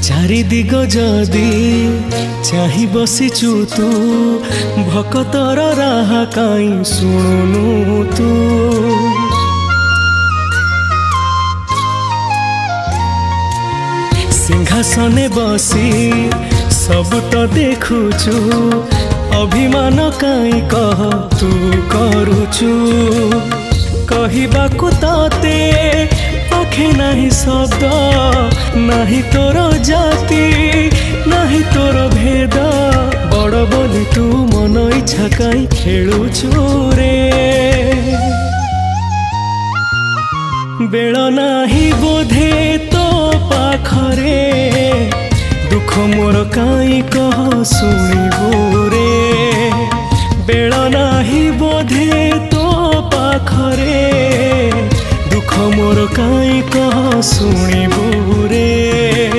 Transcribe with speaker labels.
Speaker 1: चारि दिग जदि चाहि बसिचु तू भकतर राह काई शुणुनु तू। सिंहासने बसी सब तो देखुचु अभिमान काई कह तू करुचु। कहबाकू तते पाखे नाही शब्द नाही तोर जाति नाही तोर भेद बड़ बोली तू मन इच्छा काई खेलुचु रे। बेल नाही बोधे तो पाखरे दुख मोर काई कह शुणिबु रे। बेल नाही बोधे तो पाखरे दुख मोर काई कह शुणिबु रे।